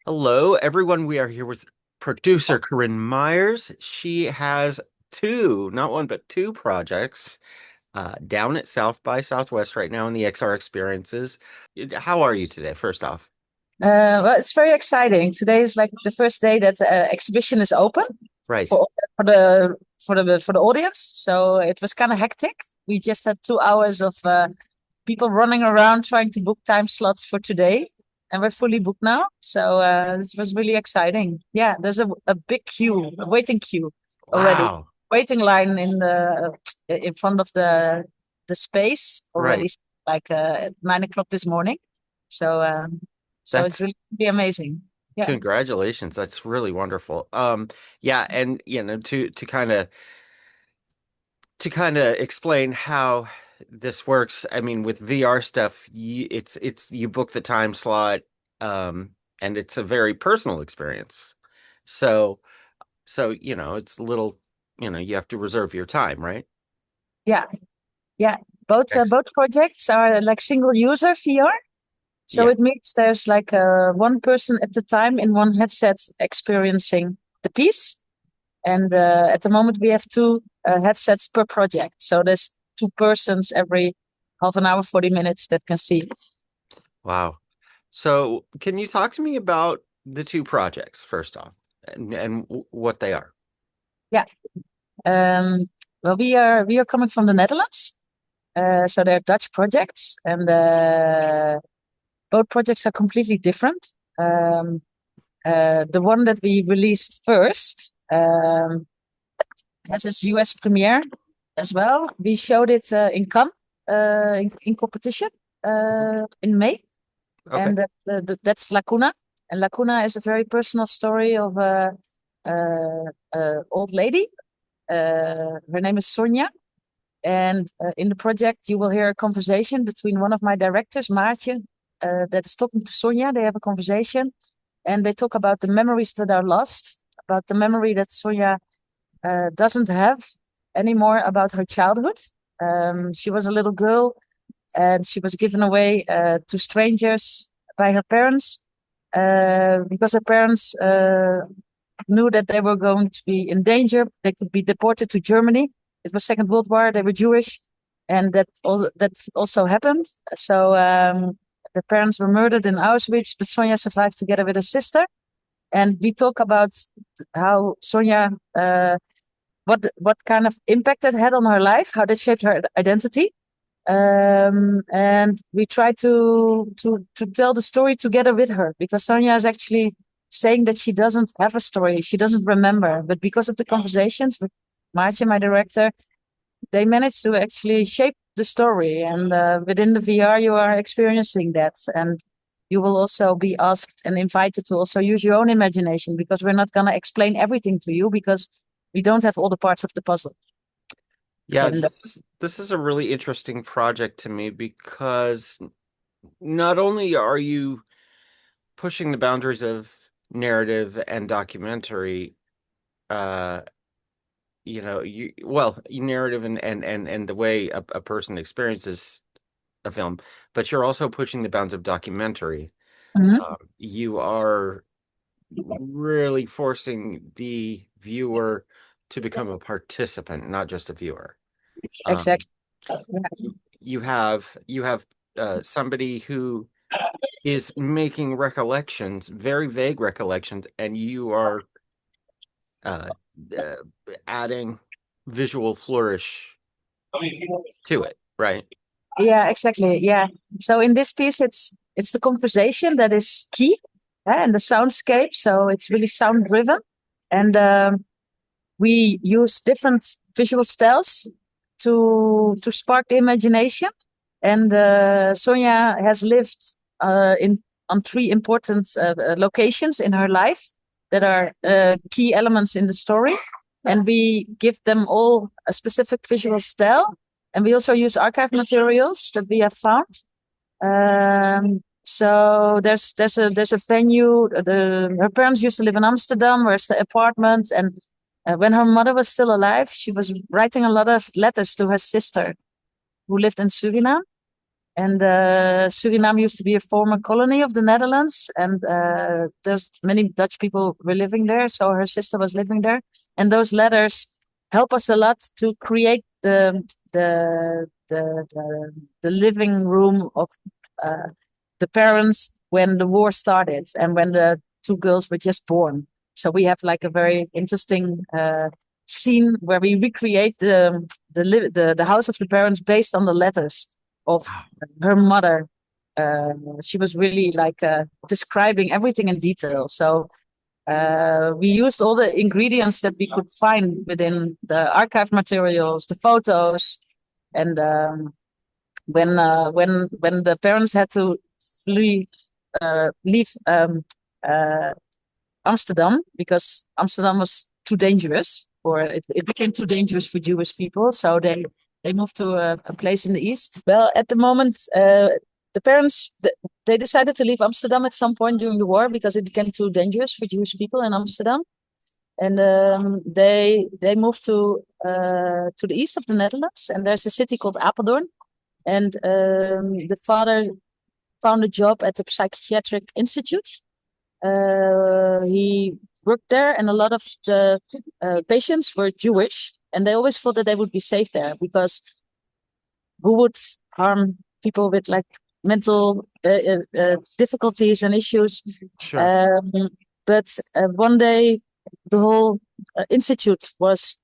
Hello, everyone. We are here with producer Corine Meijers. She has two, not one, but two projects down at South by Southwest right now in the XR experiences. How are you today, first off? Well, it's very exciting. Today is like the first day that the exhibition is open Right. for the audience. So it was kind of hectic. We just had 2 hours of people running around trying to book time slots for today, and we're fully booked now. So this was really exciting. Yeah, there's a big queue, a waiting queue already, Wow. waiting line in front of the space Right. already, like at 9 o'clock this morning. So. So it's That's really amazing. Yeah. Congratulations. That's really wonderful. Yeah, and to kind of explain how this works, I mean, with VR stuff, it's you book the time slot, and it's a very personal experience. So it's a little, you have to reserve your time, right? Yeah. Yeah. Both projects are like single user VR. So Yeah. it means there's like one person at a time in one headset experiencing the piece. And at the moment we have two headsets per project. So there's two persons every half an hour, 40 minutes that can see. Wow. So, can you talk to me about the two projects first off, and what they are? Yeah. Um, well, we are coming from the Netherlands. So they're Dutch projects, and both projects are completely different. The one that we released first has its US premiere as well. We showed it in Cannes in competition in May, Okay. and that's Lacuna. And Lacuna is a very personal story of a old lady. Her name is Sonia. And in the project, you will hear a conversation between one of my directors, Maartje, that is talking to Sonia. They have a conversation and they talk about the memories that are lost, about the memory that Sonia doesn't have anymore about her childhood. She was a little girl and she was given away to strangers by her parents because her parents knew that they were going to be in danger. They could be deported to Germany. It was Second World War. They were Jewish, and that also happened. So the parents were murdered in Auschwitz, but Sonia survived together with her sister. And we talk about how Sonia, what kind of impact that had on her life, how that shaped her identity. And we try to tell the story together with her because Sonia is actually saying that she doesn't have a story, she doesn't remember, but because of the conversations with Maartje, my director, they managed to actually shape the story. And within the VR, you are experiencing that, and you will also be asked and invited to also use your own imagination because we're not going to explain everything to you because we don't have all the parts of the puzzle. Yeah, And this is a really interesting project to me because not only are you pushing the boundaries of narrative and documentary, uh, narrative and the way a person experiences a film, but you're also pushing the bounds of documentary. Mhm. You are really forcing the viewer to become a participant, not just a viewer. Um, Exactly. Yeah. you have somebody who is making recollections, very vague recollections, and you are uh, uh, adding visual flourish to it, right? Yeah, exactly. Yeah. So in this piece, it's the conversation that is key, and the soundscape. So it's really sound driven, and we use different visual styles to spark the imagination. And Sonia has lived in on three important locations in her life that are key elements in the story, and we give them all a specific visual style. And we also use archive materials that we have found. So there's a venue. Her parents used to live in Amsterdam. Where's the apartment? And when her mother was still alive, she was writing a lot of letters to her sister who lived in Suriname. And Suriname used to be a former colony of the Netherlands, and there's many Dutch people were living there. So her sister was living there, and those letters help us a lot to create the living room of the parents when the war started and when the two girls were just born. So we have like a very interesting scene where we recreate the house of the parents based on the letters of her mother. She was really like describing everything in detail. So we used all the ingredients that we could find within the archive materials, the photos, and when the parents had to leave Amsterdam because Amsterdam was too dangerous, or it became too dangerous for Jewish people, so they moved to a place in the east. Well, at the moment, the parents they decided to leave Amsterdam at some point during the war because it became too dangerous for Jewish people in Amsterdam, and they moved to the east of the Netherlands, and there's a city called Apeldoorn, and the father found a job at the psychiatric institute. He worked there, and a lot of the patients were Jewish, and they always thought that they would be safe there because who would harm people with like mental difficulties and issues? Sure. But one day, the whole institute was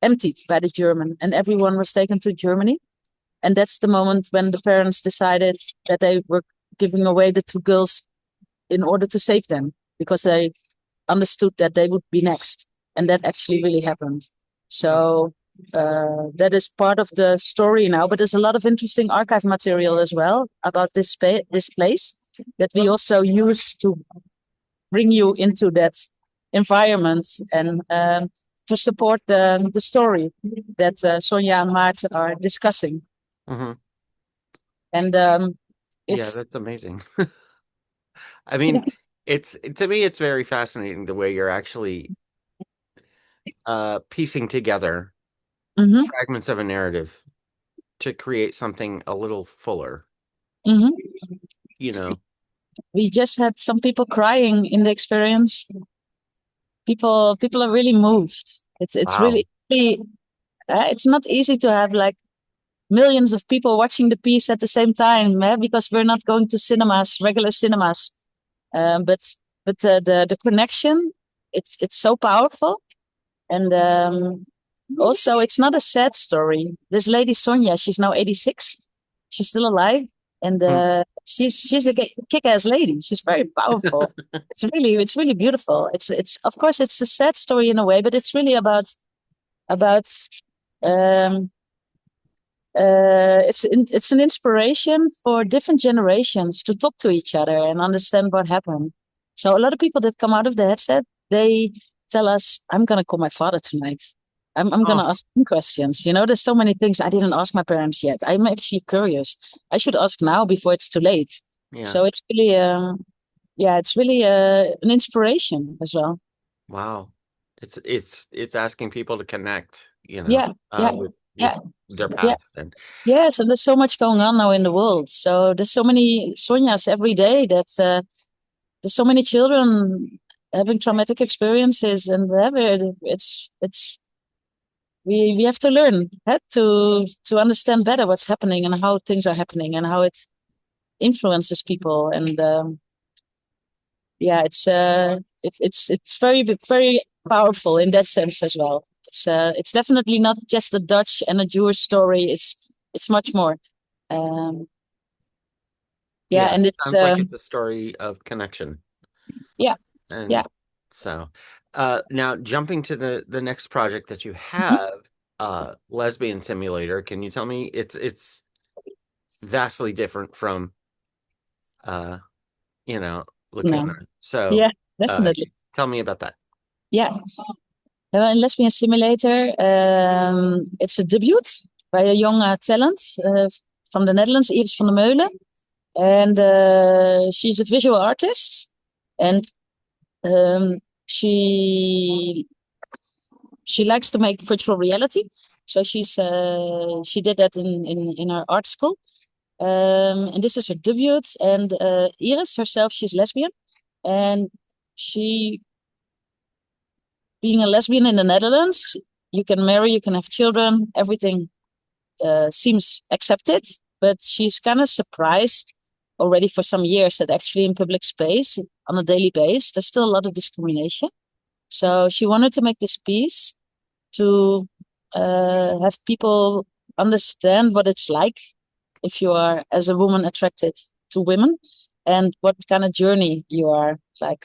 emptied by the German, and everyone was taken to Germany. And that's the moment when the parents decided that they were giving away the two girls in order to save them, because they understood that they would be next. And that actually really happened. So that is part of the story now, but there's a lot of interesting archive material as well about this place that we also use to bring you into that environment and to support the story that Sonja and Maarten are discussing. Mm-hmm. And yeah, that's amazing. I mean, to me, it's very fascinating the way you're actually piecing together fragments of a narrative to create something a little fuller. You know, we just had some people crying in the experience. People are really moved. It's wow. really it's not easy to have like millions of people watching the piece at the same time, because we're not going to cinemas, regular cinemas. But the connection, it's so powerful, and also it's not a sad story. This lady Sonja, she's now 86. She's still alive, and she's a kick-ass lady. She's very powerful. It's really beautiful. It's of course it's a sad story in a way, but it's really about it's an inspiration for different generations to talk to each other and understand what happened. So a lot of people that come out of the headset, they tell us, I'm going to call my father tonight. I'm going to ask him questions. You know, there's so many things I didn't ask my parents yet. I'm actually curious. I should ask now before it's too late. Yeah. So it's really, it's really an inspiration as well. Wow. It's asking people to connect, you know, with their past. And yes, and there's so much going on now in the world. So there's so many Sonjas every day that there's so many children having traumatic experiences, and it's we have to learn to understand better what's happening and how things are happening and how it influences people. And it's very very powerful in that sense as well. It's definitely not just a Dutch and a Jewish story. It's much more. And it sounds like it's a story of connection. Yeah. And so now jumping to the next project that you have, Lesbian Simulator, can you tell me it's vastly different from Lacuna. No. So yeah, definitely. Tell me about that. Yeah. Lesbian Simulator, it's a debut by a young talent from the Netherlands, Iris van der Meulen. And she's a visual artist, and she likes to make virtual reality. So she did that in her art school. And this is her debut. And Iris herself, she's lesbian, and she, being a lesbian in the Netherlands, you can marry, you can have children, everything seems accepted, but she's kind of surprised already for some years that actually in public space on a daily basis, there's still a lot of discrimination. So she wanted to make this piece to have people understand what it's like if you are, as a woman, attracted to women, and what kind of journey you are like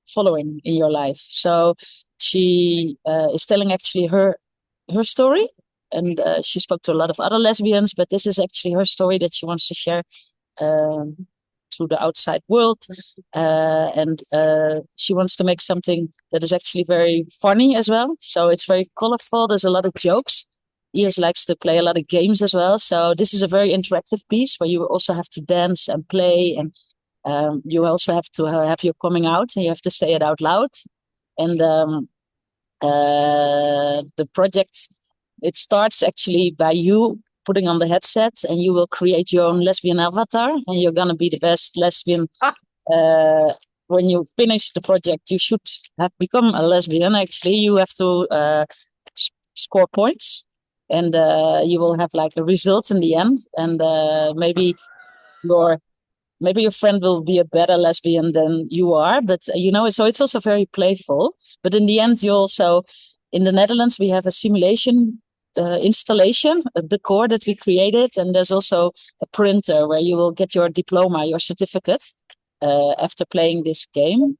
following in your life. So she is telling actually her story, and she spoke to a lot of other lesbians, but this is actually her story that she wants to share um, to the outside world. And she wants to make something that is actually very funny as well. So it's very colorful. There's a lot of jokes. Iris likes to play a lot of games as well. So this is a very interactive piece where you also have to dance and play, and you also have to have your coming out, and you have to say it out loud. And the project, it starts actually by you putting on the headset, and you will create your own lesbian avatar, and you're gonna be the best lesbian. Uh, when you finish the project, you should have become a lesbian. Actually, you have to score points, and you will have like a result in the end. And your maybe your friend will be a better lesbian than you are, but so it's also very playful. But in the end, you also, in the Netherlands, we have a simulation installation, a decor that we created, and there's also a printer where you will get your diploma, your certificate, after playing this game.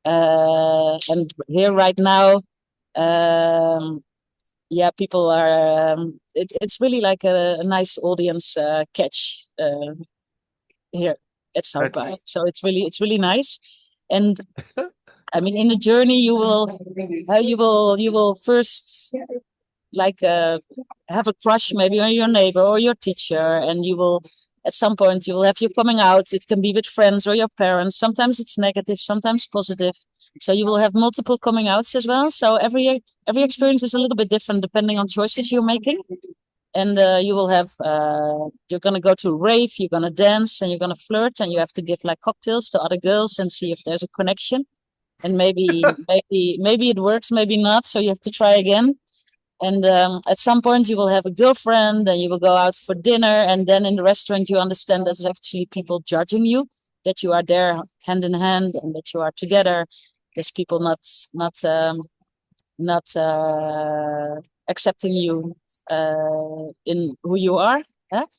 And here right now, yeah, people are. It's really like a nice audience catch here at South by. That's So it's really nice. And I mean, in the journey, you will first like have a crush maybe on your neighbor or your teacher, and you will at some point you will have your coming out. It can be with friends or your parents. Sometimes it's negative, sometimes positive. So you will have multiple coming outs as well. So every experience is a little bit different depending on choices you're making. And you will have you're gonna go to a rave, you're gonna dance, and you're gonna flirt, and you have to give like cocktails to other girls and see if there's a connection. And maybe it works, maybe not. So you have to try again. And at some point, you will have a girlfriend, and you will go out for dinner. And then in the restaurant, you understand that there's actually people judging you, that you are there hand in hand, and that you are together. There's people not accepting you in who you are.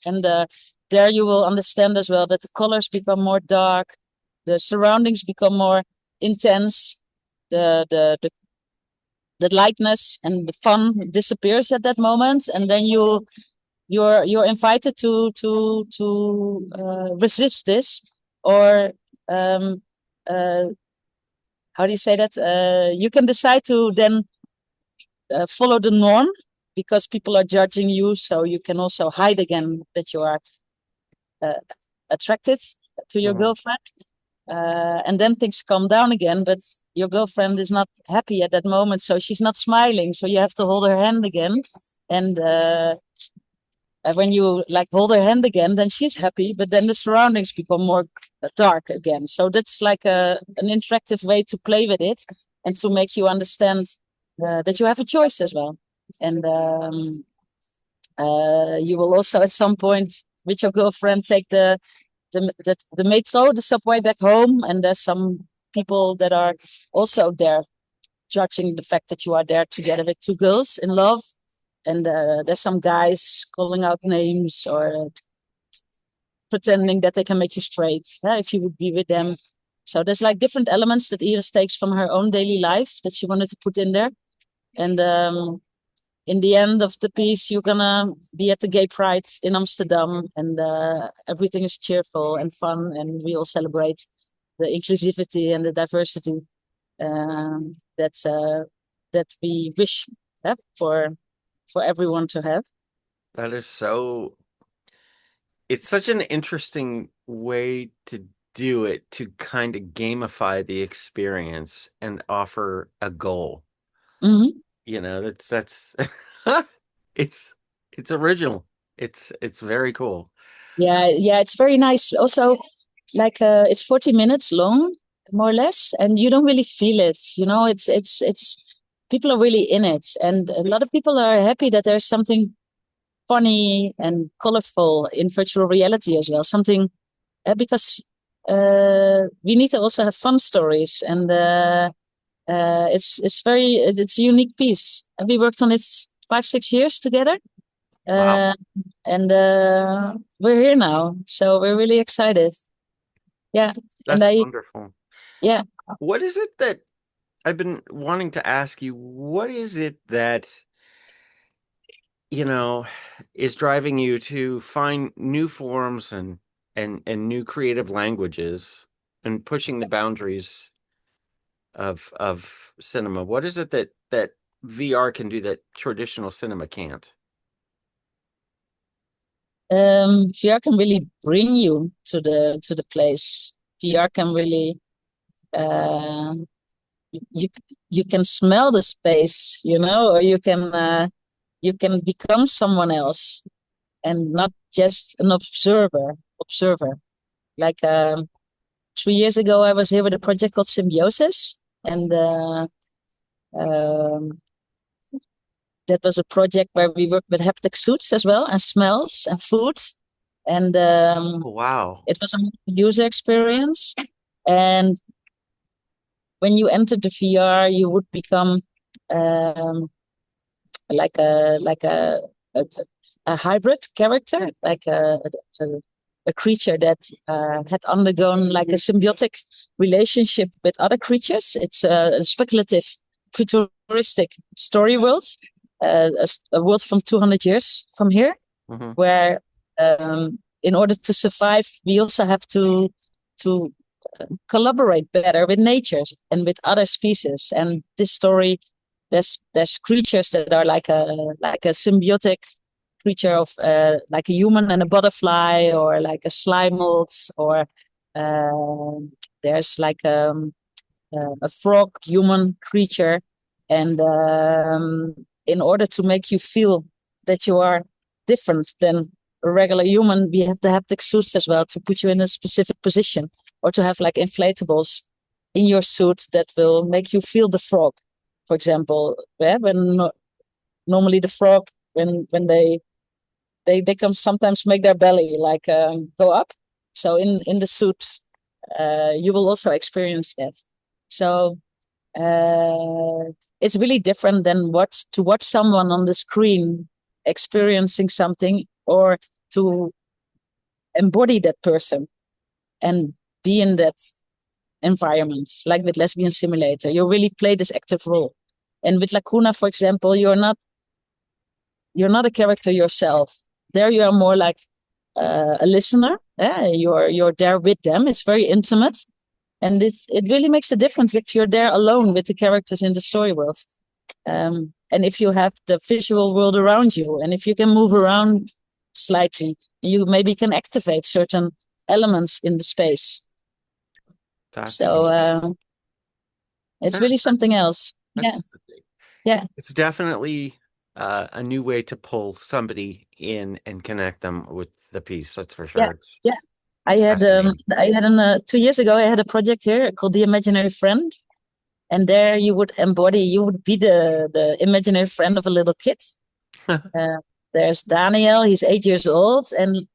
And there you will understand as well that the colors become more dark, the surroundings become more intense, the the the, the lightness and the fun disappears at that moment, and then you're invited to resist this, or um, uh, how do you say that? You can decide to then follow the norm because people are judging you. So you can also hide again that you are uh, attracted to your Mhm. girlfriend. And then things calm down again, but your girlfriend is not happy at that moment. So she's not smiling. So you have to hold her hand again. And when you like hold her hand again, then she's happy, but then the surroundings become more dark again. So that's like an interactive way to play with it and to make you understand that you have a choice as well. And you will also at some point with your girlfriend take the metro, the subway back home, and there's some people that are also there judging the fact that you are there together with two girls in love. And there's some guys calling out names or pretending that they can make you straight if you would be with them. So there's like different elements that Iris takes from her own daily life that she wanted to put in there. And in the end of the piece, you're gonna be at the gay pride in Amsterdam, and everything is cheerful and fun, and we all celebrate the inclusivity and the diversity that we wish for everyone to have. That is so, it's such an interesting way to do it to kind of gamify the experience and offer a goal. Mm-hmm. That's it's it's original. It's very cool. Yeah, it's very nice. Also, like it's 40 minutes long, more or less, and you don't really feel it. It's people are really in it, and a lot of people are happy that there's something funny and colorful in virtual reality as well. Something because we need to also have fun stories, and it's a unique piece. And we worked on it 5-6 years together. Wow, Uh, and we're here now, so we're really excited. Yeah, and that's wonderful. yeah, What is it that I've been wanting to ask you? What is it that, you know, is driving you to find new forms and new creative languages and pushing the boundaries of cinema? What is it that VR can do that traditional cinema can't? VR can really bring you to the place. VR can really uh, you you can smell the space, or you can become someone else and not just an observer. Observer. Like 3 years ago, I was here with a project called Symbiosis, and um, that was a project where we worked with haptic suits as well, and smells and food, and Oh, wow. it was a user experience. And when you entered the VR, you would become um, like a, a hybrid character, like a creature that had undergone like a symbiotic relationship with other creatures. It's a speculative, futuristic story world, a world from 200 years from here, Hmm. where in order to survive, we also have to collaborate better with nature and with other species. And this story, there's creatures that are like a symbiotic creature of like a human and a butterfly, or like a slime mold, or uh, there's like a frog human creature. And in order to make you feel that you are different than a regular human, we have to have the suits as well to put you in a specific position, or to have like inflatables in your suit that will make you feel the frog. For example, yeah, normally the frog, when they can sometimes make their belly like go up. So in the suit, you will also experience that. So it's really different than to watch someone on the screen experiencing something, or to embody that person and be in that environment. Like with Lesbian Simulator, you really play this active role. And with Lacuna, for example, you're not a character yourself. There you are more like a listener. Yeah, you're there with them. It's very intimate, and it really makes a difference if you're there alone with the characters in the story world. And if you have the visual world around you, and if you can move around slightly, you maybe can activate certain elements in the space. So Fascinating. it's That- really something else. Yeah, That's yeah, it's definitely a new way to pull somebody in and connect them with the piece. That's for yeah, sure. It's yeah. I had fascinating. 2 years ago I had a project here called The Imaginary Friend, and there you would be the imaginary friend of a little kid. Uh, there's Daniel. He's 8 years old, and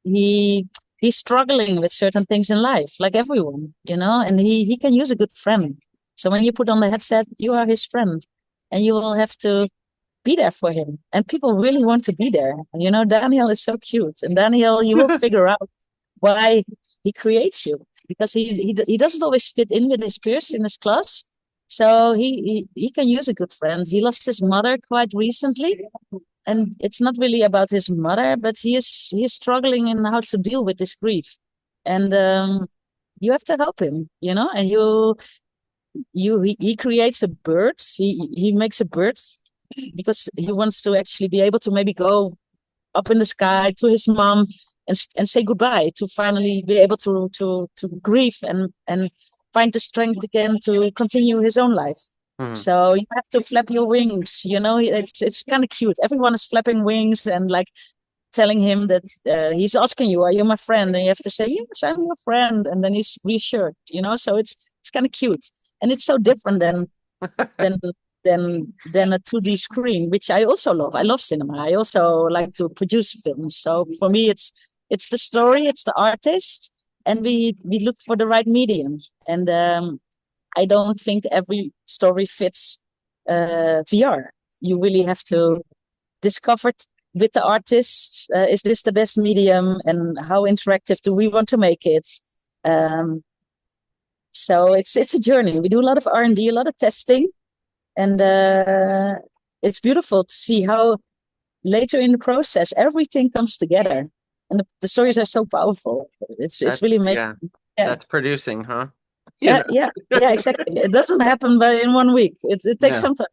he he's struggling with certain things in life, like everyone, and he can use a good friend. So when you put on the headset, you are his friend, and you will have to be there for him. And people really want to be there. And Daniel is so cute, and Daniel, you will figure out why he creates you, because he doesn't always fit in with his peers in his class. So he can use a good friend. He lost his mother quite recently, and it's not really about his mother, but he is struggling in how to deal with this grief. And you have to help him, and he creates a bird. He makes a bird because he wants to actually be able to maybe go up in the sky to his mom, and say goodbye, to finally be able to grieve, and find the strength again to continue his own life. Hmm. So you have to flap your wings. It's kind of cute. Everyone is flapping wings, and like telling him that he's asking you, "Are you my friend?" And you have to say, "Yes, I'm your friend," and then he's reassured. So it's kind of cute, and it's so different than than a 2D screen, which I also love. I love cinema. I also like to produce films. So for me, it's the story, it's the artist, and we look for the right medium. And I don't think every story fits VR. You really have to discover with the artists, is this the best medium, and how interactive do we want to make it? Um, so it's a journey. We do a lot of R&D, a lot of testing, and it's beautiful to see how later in the process everything comes together, and the stories are so powerful. It's That's really making, yeah, yeah. that's producing, huh? You Yeah, know. yeah, yeah, exactly. It doesn't happen by in one week. It takes No. some time.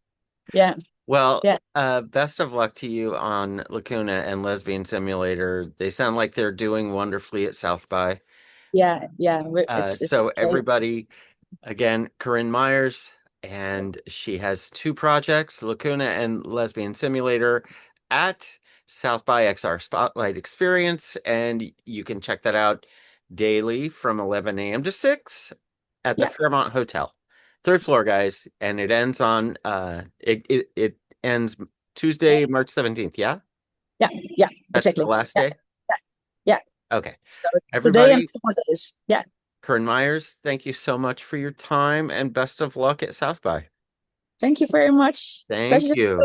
Yeah, Well, yeah, best of luck to you on Lacuna and Lesbian Simulator. They sound like they're doing wonderfully at South by. yeah, yeah. It's So great. everybody, again, Corine Meijers, and she has two projects, Lacuna and Lesbian Simulator, at South by XR Spotlight Experience, and you can check that out daily from 11 a.m. to 6 at the Yeah, Fairmont Hotel. Third floor, guys, and it ends on it ends Tuesday, March 17th, yeah? yeah, yeah, That's the exactly. last Yeah, day? yeah, yeah. Okay. So today and Everybody, 2 more days. Yeah. Corinne Myers, thank you so much for your time and best of luck at South by. Thank you very much. Thank Pleasure. you.